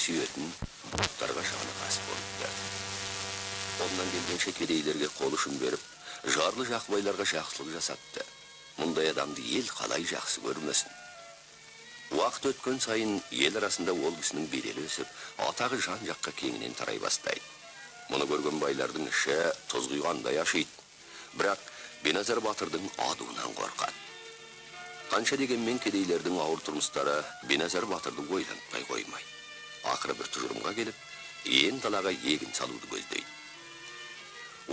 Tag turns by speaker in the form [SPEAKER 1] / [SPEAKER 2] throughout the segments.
[SPEAKER 1] suyетін бұлттарға шағаны қас болыпты. Қолынан келгенше кедейлерге қол ұшын беріп, жарлы жақбайларға жақсылық жасапты. Мұндай адамды ел қалай жақсы көрмесін. Уақыт өткен сайын ел арасында ол кісінің беделі өсіп, атағы жан жаққа кеңінен тарай бастайды. Мұны көрген байлардың іші тұз құйғандай ашиды. Бірақ Беназар батырдың адуынан қорқады. Қанша дегенмен кедейлердің ауыр тұрмыстары Беназар батырды ойлантпай қоймайды. Ақыры бір тұжырымға келіп, ен далаға егін салуды көздейді.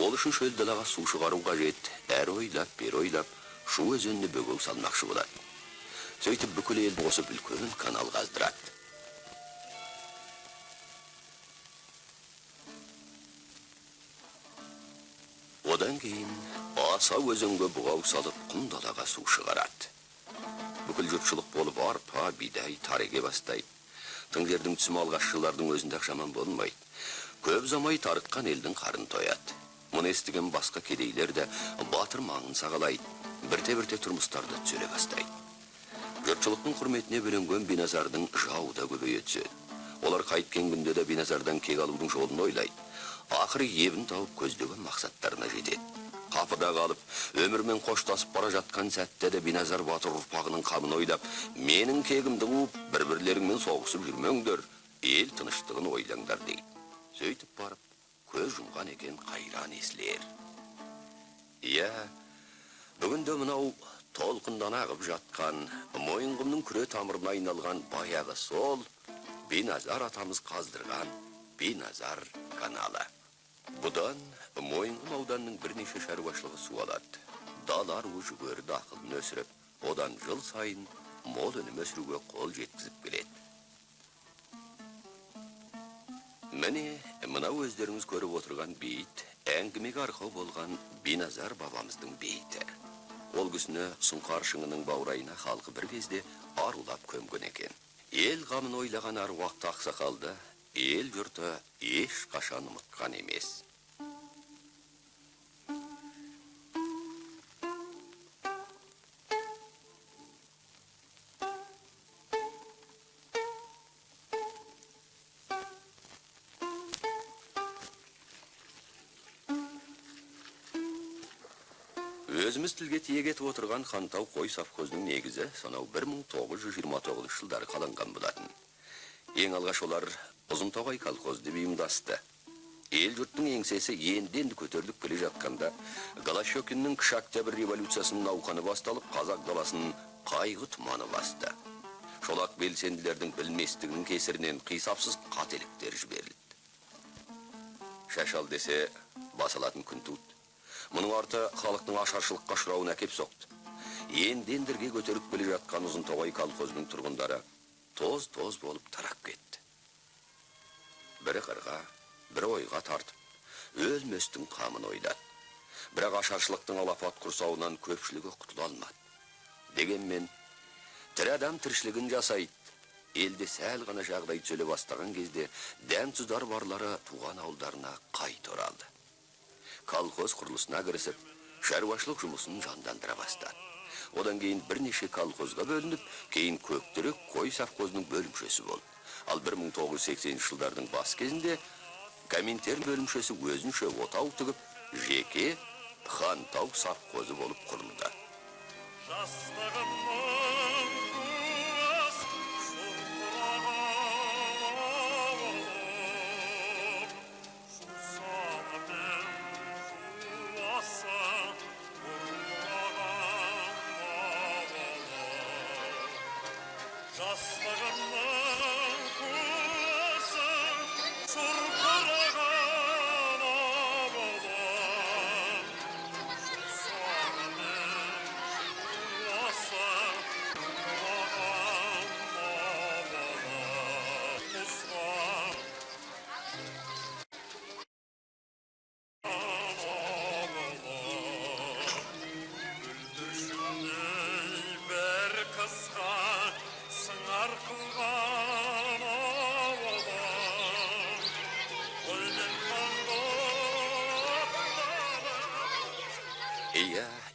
[SPEAKER 1] Ол үшін шөл далаға су шығару қажет, әрі ойлап, бері ойлап, шу өзеніне бөгеу салмақшы болады. Сөйтіп бүкіл ел қосып үлкен канал қаздырады. Одан кейін аса өзенге бұғау салып құм далаға су шығарады. Бүкіл жұртшылық болып арпа, бидай, тареге бастайды. Тың жердің түсімі алғашқылардың өзінде жаман болмайды. Көп замай тарыққан елдің қарын тояды. Мұны естіген басқа кедейлер де батыр маңын сағалайды. Бірте-бірте тұрмыстарды түзеле бастайды. Жұртшылықтың құрметіне бөленген Беназардың жауы да көбейе түседі. Олар қайткен күнде де Беназардан кек алудың жолын ойлайды. Ақыры ебін тауып көздеген мақсаттарына жетеді. Қапыда қалып, өмірмен қоштасып бара жатқан сәтте де Беназар батыр ұрпағының қамын ойлап, менің кегімді қуып, бір-бірлеріңмен соғысып жүрмеңдер, ел тыныштығын ойлаңдар дейді. Сөйтіп барып, көз жұмған екен қайран есілер. Иә, бүгінде мынау толқындан ағып жатқан, Мойынқұмның күре тамырына айналған баяғы сол Беназар атамыз қаздырған Беназар каналы. Бұдан Мойынқұм ауданының бірнеше шаруашылығы су алады. Далар жүгері дақылын өсіріп, одан жыл сайын мол өнім өсіруге қол жеткізіп келеді. Міне, мынау өздеріңіз көріп отырған бейіт, әңгімеге арқау болған Беназар бабамыздың бейіті. Ол кісіні Сұңқар шыңының баурайына халқы бір кезде арулап көмген екен. Ел қамын ойлаған аруақты ақсақалды ел жұрты еш қашан ұмытқан емес. Өзіміз тілге тиек етіп отырған Хантау қой совхозының негізі сонау 1929 жылдары қаланған болатын. Ең алғаш олар Ұзынтоғай колхозды ұйымдасты. Ел жұрттың еңсесі енді көтеріліп келе жатқанда, Голощекиннің кіші октябрь революциясының науқаны басталып, қазақ даласын қайғы тұманы басты. Шолақ белсенділердің білместігінің кесірінен қисапсыз қателіктер жіберілді. Шашал десе басалатын күн туды. Мұның арты халықтың ашаршылыққа ұшырауына әкеп соқты. Ендендірге көтеріп келе жатқан Ұзынтоғай колхозының тұрғындары тоз-тоз болып тарап кетті. Бірі қырға, бірі ойға тартып, өлместің қамын ойлады. Бірақ ашаршылықтың алапат құрсауынан көпшілігі құтыла алмады. Дегенмен, тірі адам тіршілігін жасайды. Елде сәл ғана жағдай түзеле бастаған кезде дәм-тұздар барлары туған ауылдарына қайта оралды. Колхоз құрылысына кірісіп, шаруашылық жұмысын жандандыра бастады. Одан кейін бірнеше колхозға бөлініп, кейін Көктерек қой совхозының бөлімшесі болды. Ал 1980 жылдардың бас кезінде Коминтер бөлімшесі өзінше отау тігіп, жеке Хантау совхозы болып құрылды.
[SPEAKER 2] Sıngar kıl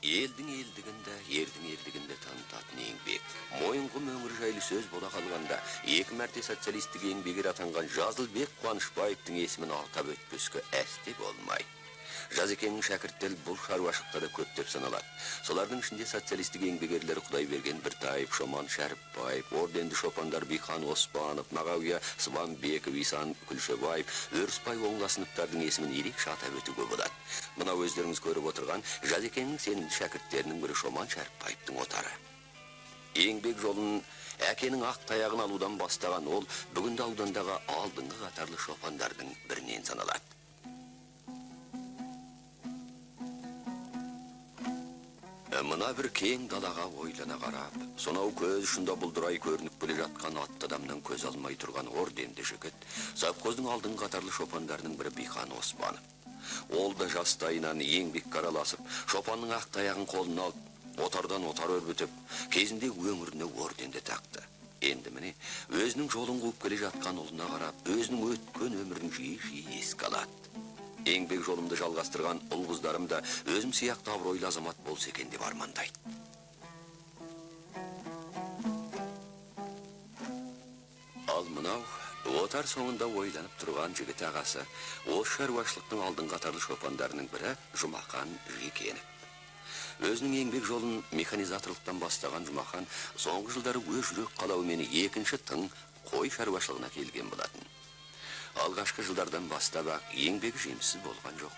[SPEAKER 1] Елдің елдігінде, ердің елдігінде танытатын еңбек. Мойынғы өңір жайлы сөз бола қалғанда, 2 мәрте социалистік еңбегер атанған Жазылбек Қуанышбаевтың есімін атап өтпеске әсте болмай. Жазекеңнің шәкірттері бұл шаруашылықта да көптеп саналады. Солардың ішінде социалистік еңбегерлер Құдайберген Біртаев, Шоман Шәріпбаев, орденді шопандар Бихан Оспанов, Мағауия Сыбанбеков, Исан Күлшебаев, Өрісбай оңласыныптардың есімін ерекше атап өтуге болады. Мына өздеріңіз көріп отырған Жазекеңнің сенімді шәкірттерінің бірі Шоман Шәріпбаевтың отары. Еңбек жолын әкенің ақ таяғын алудан бастаған ол бүгінде аудандағы алдыңғы қатарлы шопандардың бірінен саналады. Мына бір кең далаға ойлана қарап, сонау көз ұшында бұлдырай көрініп келе жатқан атты адамнан көз алмай тұрған орденді жігіт, совхоздың алдыңғы қатарлы шопандарының бірі Бихан Оспанов. Ол да жастайынан еңбекке араласып, шопанның ақ таяғын қолына алып, отардан отар өрбітіп, кезінде өңіріне орденді тақты. Енді міне, өзінің жолын қуып келе жатқан ұлына қарап, өзінің өткен өмірін жиі еске алады. Еңбек жолымды жалғастырған ұл қыздарым да өзім сияқты абыройлы азамат болса екен деп армандайды. Ал мынау, отар соңында ойланып тұрған жігіт ағасы, осы шаруашылықтың алдыңғы қатарлы шопандарының бірі Жұмахан Жекенов. Өзінің еңбек жолын механизаторлықтан бастаған Жұмахан соңғы жылдары өз жүрек қалауымен екінші тың қой шаруашылығына келген болатын. Алғашқы жылдардан бастап еңбек жемісіз болған жоқ.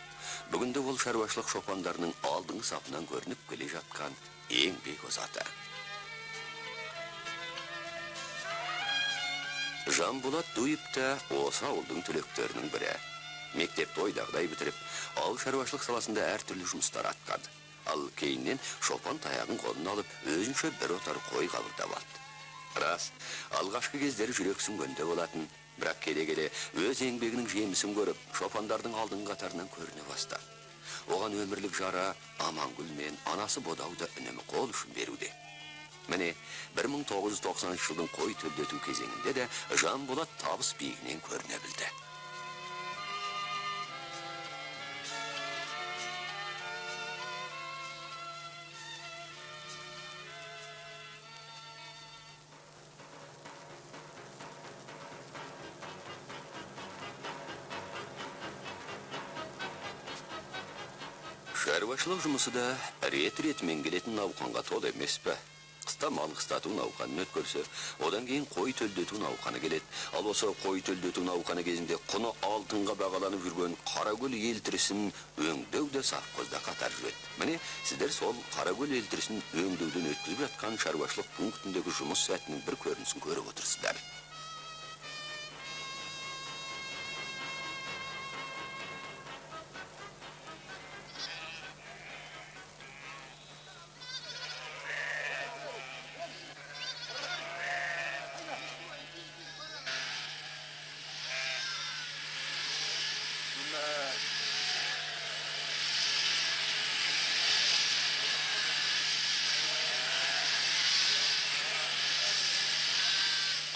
[SPEAKER 1] Бүгінде ол шаруашылық шопандарының алдыңғы сапынан көрініп келе жатқан еңбек озаты. Жанболат Дуев та осы ауылдың түлектерінің бірі. Мектепті ойдағыдай бітіріп, ауыл шаруашылық саласында әртүрлі жұмыстар атқарды. Ал кейіннен шопан таяғын қолына алып, өзінше бір отар қой қабылдап алды. Рас, алғашқы кездері жүрек сүнгенде болатын. Бірақ келе-келе өз еңбегінің жемісін көріп, шопандардың алдыңғы қатарынан көріне бастады. Оған өмірлік жара Амангүл мен анасы Бодауды үнемі қол ұшын беруде. Міне, 1990 жылдың қой төлдету кезеңінде де Жанболат табыс биігінен көріне білді. Шаруашылық жұмысы да рет-ретімен келетін науқанға толы емес пе? Қыста мал қыстату науқанын өткөрсе, одан кейін қой төлдету науқаны келеді. Ал осы қой төлдету науқаны кезінде құны алтынға бағаланып жүрген Қаракөл елтірісін өңдеу де совхозда қатар жүреді. Міне, сіздер сол Қаракөл елтірісін өңдеуден өткізіп жатқан шаруашылық пунктіндегі жұмыс сәтінің бір көрінісін көріп отырсыздар.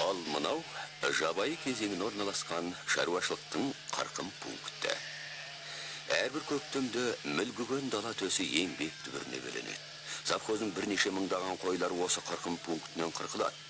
[SPEAKER 1] Ал мынау жабайы кезеңін орналасқан шаруашылықтың қарқын пункті. Әрбір көктемде мүлгіген дала төсі еңбек түбіріне бөленеді. Совхоздың бірнеше мыңдаған қойлар осы қарқын пунктінен қырқылады.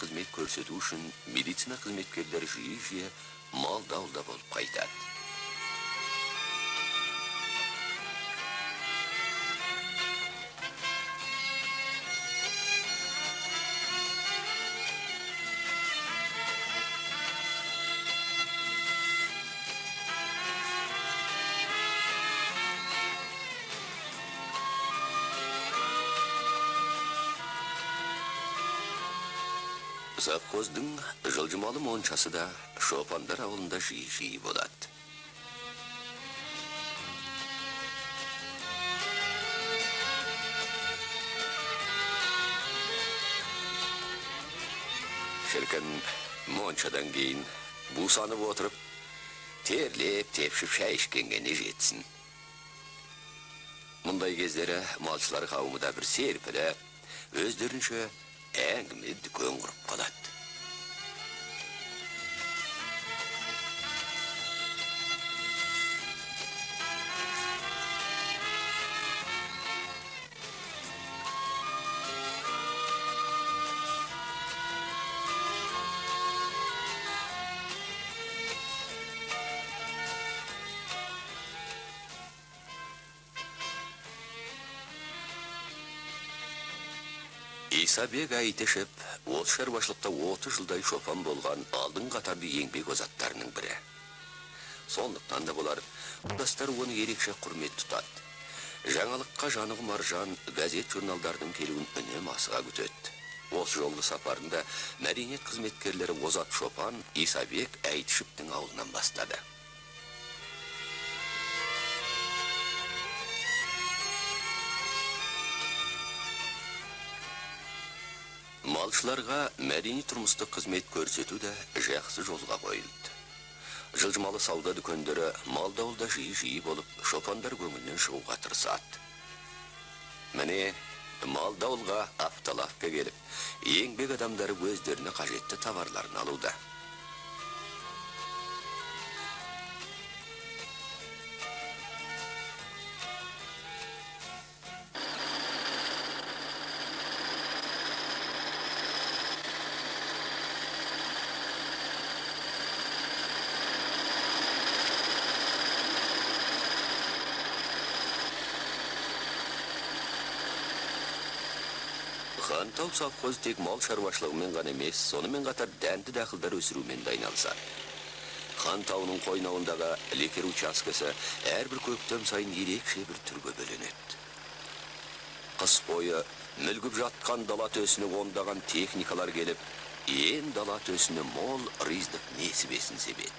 [SPEAKER 1] Қызмет көрсету үшін медицина қызметкерлері жиі мал даулда болып қайтады. Savxozdың жылжымалы моншасы да Шопандар ауылында жиі болады. Шіркін моншадан кейін бусанып отырып, терлеп, тепшіп шай ішкенге не жетсін. Мұндай кездері малшылар қауымы да бір серпілі, өздерінше әңгіме дүкен құрып қалады. Исабек Әйтешев, ол шаруашылықта 30 жылдай шопан болған алдың қатарлы еңбек озаттарының бірі. Сондықтан да болар, достар оны ерекше құрмет тұтады. Жаңалыққа жаны құмаржан газет журналдардың келуін үнемі асыға күтеді. Осы жолғы сапарында мәдениет қызметкерлері озат шопан Исабек Әйтешевтің ауылынан бастады. Малшыларға мәдени тұрмыстық қызмет көрсету де жақсы жолға қойылды. Жылжымалы сауда дүкендері малдауылда жиі болып, шопандар көңілінен шығуға тырысады. Міне, малдауылға апталапқа келіп, еңбек адамдары өздеріне қажетті товарларын алуда. Хантау совхоз тек мал шаруашылығымен ғана емес, сонымен қатар дәнді дақылдар өсірумен де айналысады. Хантауының қойнауындағы лекер учаскесі әрбір көктем сайын ерекше бір түрге бөленеді. Қыс бойы мүлгіп жатқан дала төсіне ондаған техникалар келіп, ең дала төсіне мол ризық несібесін себеді.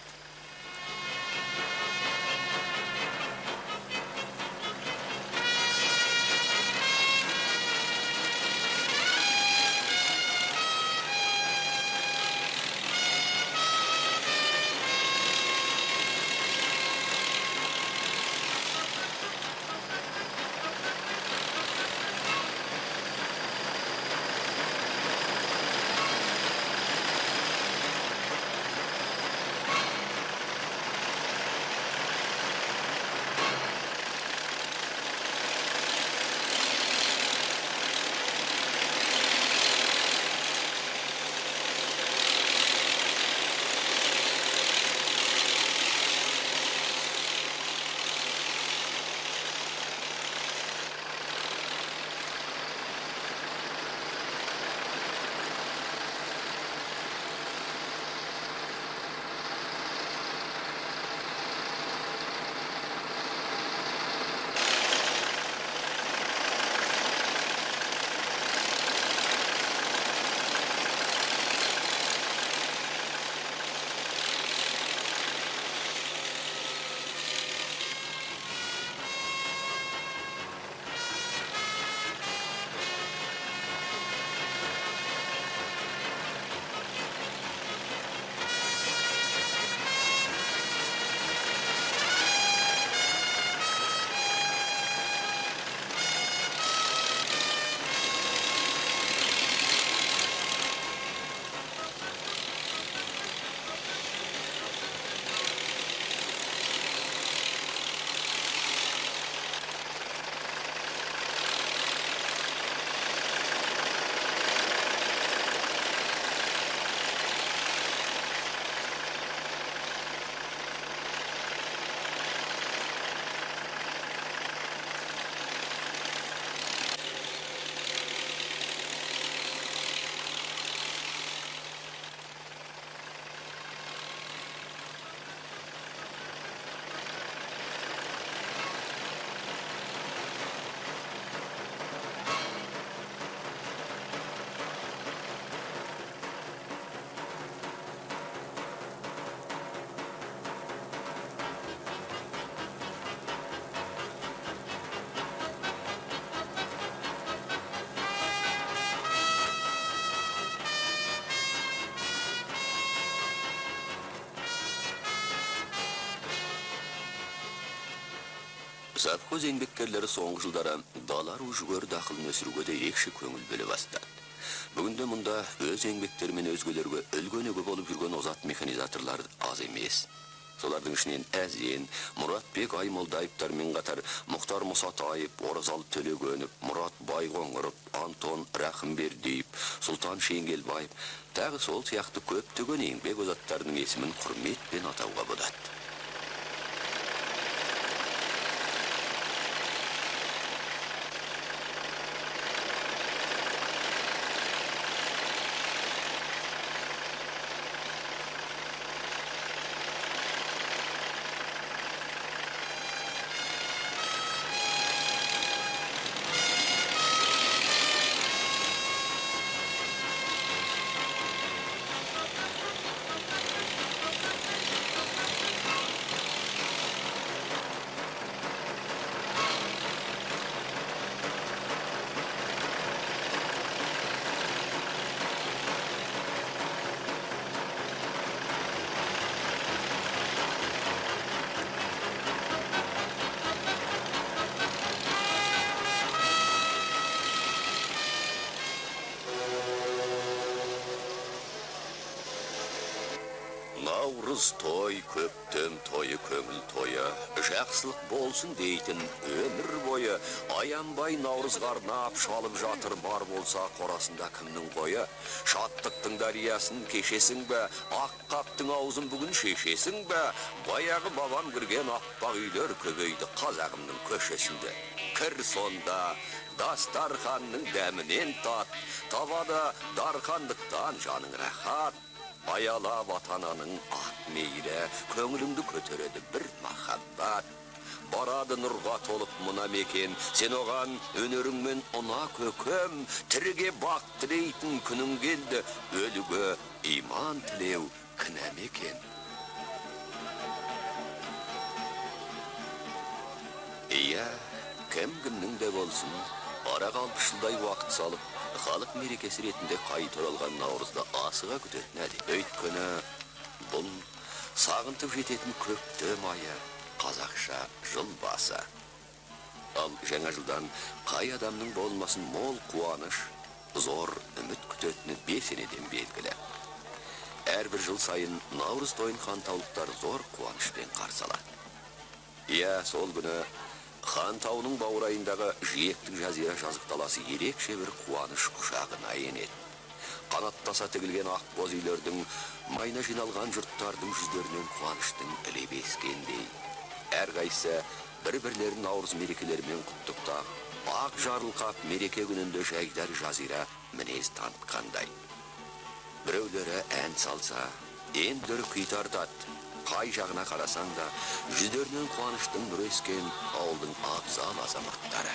[SPEAKER 1] Savkoz еңбеккерлері соңғы жылдары далар ұжғыр дақылын өсіруге де екші көңіл бөле бастады. Бүгінде мұнда өз еңбектері мен өзгелерге үлгөнеге болып жүрген озат механизаторлар аз емес. Солардың ішінен Әзен, Мұратбек Аймолдаевтармен қатар Мұхтар Мұсатаев, Оразалы Төлегенов, Мұрат Байғоңыров, Антон Рахымбердиев, Сұлтан Шенгелбаев, тағы сол сияқты көптеген еңбек озаттарының есімін құрметпен атауға болады. Наурыз той, көптем тойы, көңіл тойы, жақсылық болсын дейтін өмір бойы, аянбай наурыз қарнап шалып жатыр бар болса қорасында кімнің қойы. Шаттықтың дариясын кешесің бе, ақ қаптың аузын бүгін шешесің бе, баяғы бабам кірген аппақ үйлер көбейді қазағымның көшесінде. Кір сонда, дастарханның дәмінен тат, табада дархандықтан жаның рахат. Аяла ватананың ақ мейлі, көңіліңді көтереді бір махаббат. Барады нұрға толып мұна мекен, сен оған өнеріңмен ұна көкем, тіріге бақ тілейтін күнің келді, өліге иман тілеу кінә мекен. Ия, кім кімнің де болсын, ара қалпышылдай уақыт салып, халық мерекесі ретінде қайта оралған наурызды асыға күтетін әдет. Өйткені бұл сағынтып жететін көктем айы, қазақша жыл басы. Ал жаңа жылдан қай адамның болмасын мол қуаныш, зор үміт күтетіні бесенеден белгілі. Әрбір жыл сайын наурыз тойын хантаулықтар зор қуанышпен қарсы алады. Иә, сол күні Хантауының баурайындағы жиектің жазира жазық даласы ерекше бір қуаныш құшағына енеді. Қанаттаса тігілген ақ боз үйлердің, майна жиналған жұрттардың жүздерінен қуаныштың ілеп ескендей. Әрқайсы бір-бірлерін наурыз мерекелерімен құттықтап, ақ жарылқап мереке күнінде жайдар жазира мінез танытқандай. Біреулері ән салса, ендері күй тартады. Қай жағына қарасаң да, жүздерінен қуаныштың нұры ескен ауылдың абзал азаматтары.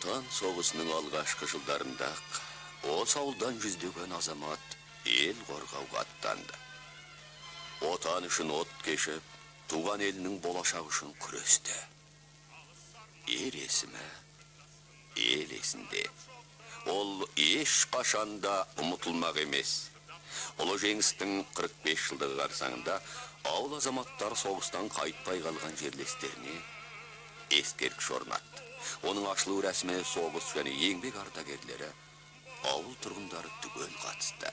[SPEAKER 1] Отан соғысының алғашқы жылдарында осы ауылдан жүздеген азамат ел қорғауға аттанды. Отан үшін от кешіп, туған елінің болашағы үшін күресті. Ер есімі ел есінде. Ол еш қашанда ұмытылмақ емес. Ұлы жеңістің 45 жылдығы қарсаңында ауыл азаматтары соғыстан қайтпай қалған жерлестеріне ескерткіш орнатты. Оның ашылу рәсіміне соғыс және еңбек ардагерлері, ауыл тұрғындары түгел қатысты.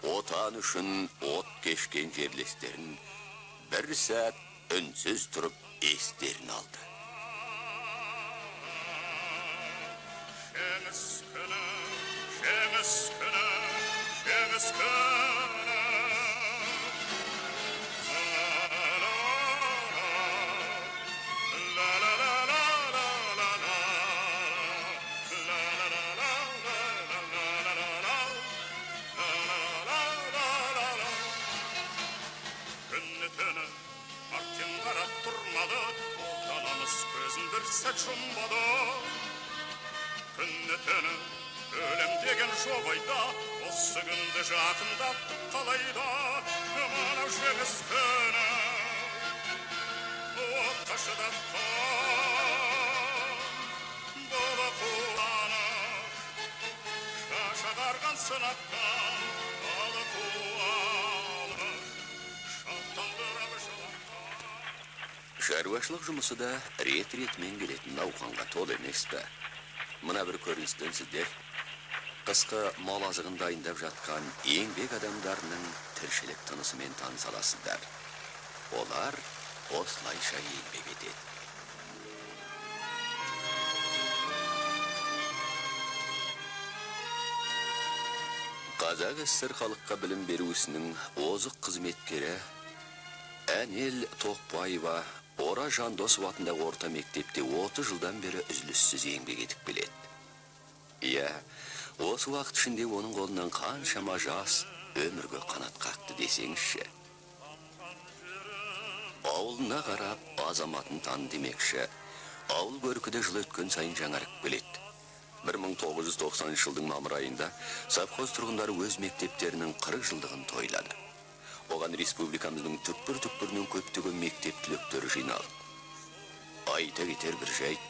[SPEAKER 1] Отан үшін от кешкен жерлестерін бір сәт үнсіз тұрып естерін алды.
[SPEAKER 2] Жеңіс күні, жеңіс күні, жеңіс күні. Күні-түні артен қарап тұрмады, отанымыз көзін бір сәт жұмбады. Күні-түні өлем деген жоқ айда, осы күнді жақындап қалайда. Мынау жеңіс күні, отқа шыдатқан бола қуанып, шашағарған сынақтан алы қуанып, шаттандырып жылатқан.
[SPEAKER 1] Шаруашылық жұмысы да рет-ретімен келетін науқанға толы емес пе? Мына бір көріністен сіздер қысқы мал азығын дайындап жатқан еңбек адамдарының тіршілік тынысымен таныса аласыздар. Олар осылайша еңбек етеді. Қазақ СССР халыққа білім беру ісінің озық қызметкері Әнел Тоқбаева Ора Жандосов атындағы орта мектепте 30 жылдан бері үзіліссіз еңбек етіп келеді. Иә, осы уақыт ішінде оның қолынан қаншама жас өмірге қанат қақты десеңізші. Ауылына қарап азаматын таны демекші, ауыл көркіде жыл өткен сайын жаңарып келеді. 1990 жылдың мамыр айында совхоз тұрғындары өз мектептерінің 40 жылдығын тойлады. Оған республикамыздың түкпір-түкпірінен көптеген мектеп түлектері жиналды. Айта кетер бір жайт,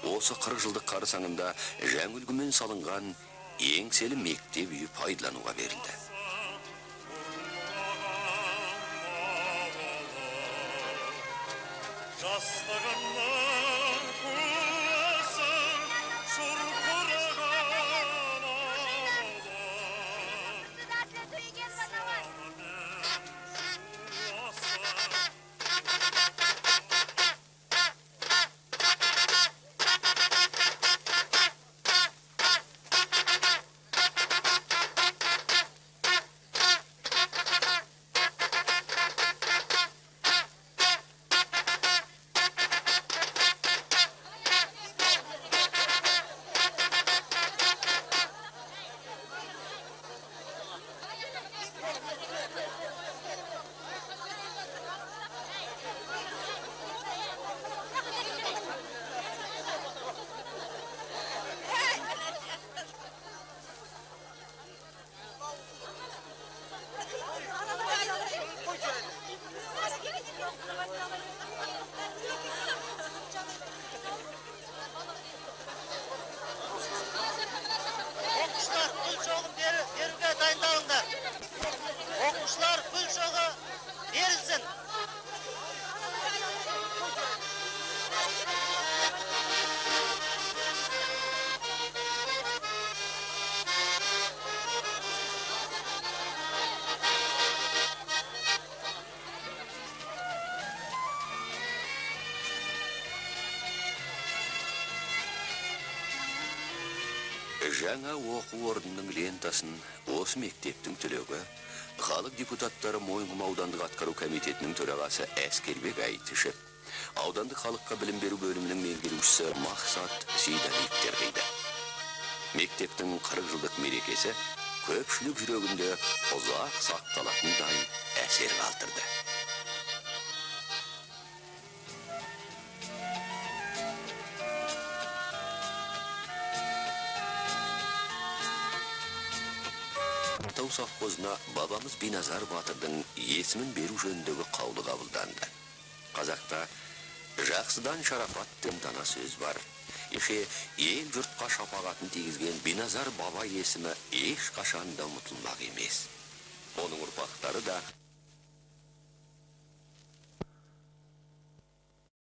[SPEAKER 1] осы 40 жылдық қарсаңында жаңа үлгімен салынған еңселі мектеп үйі пайдалануға берілді.
[SPEAKER 2] Жастығымның куәсі шұрқыраған ауыл. Оқушылар пұл жоғы берілсін.
[SPEAKER 1] Жаңа оқу орнының лентасын осы мектептің түлегі халық депутаттары Мойынқұм аудандық атқару комитетінің төрағасы Әскербек Айтышев, аудандық халыққа білім беру бөлімінің меңгерушісі Мақсат Сейдалиевтер қиды. Мектептің 40 жылдық мерекесі көпшілік жүрегінде ұзақ сақталатындай әсер қалдырды. Kantau совхозuna babamız Binazar Batır'dın есімін беру жөніндегі қаулы қабылданды. Қазақта жақсыдан шарапат деген дана сөз бар. Еше ел жұртқа шапағатын тигізген Binazar баба есімі еш қашанда ұмытылмақ емес. Оның ұрпақтары да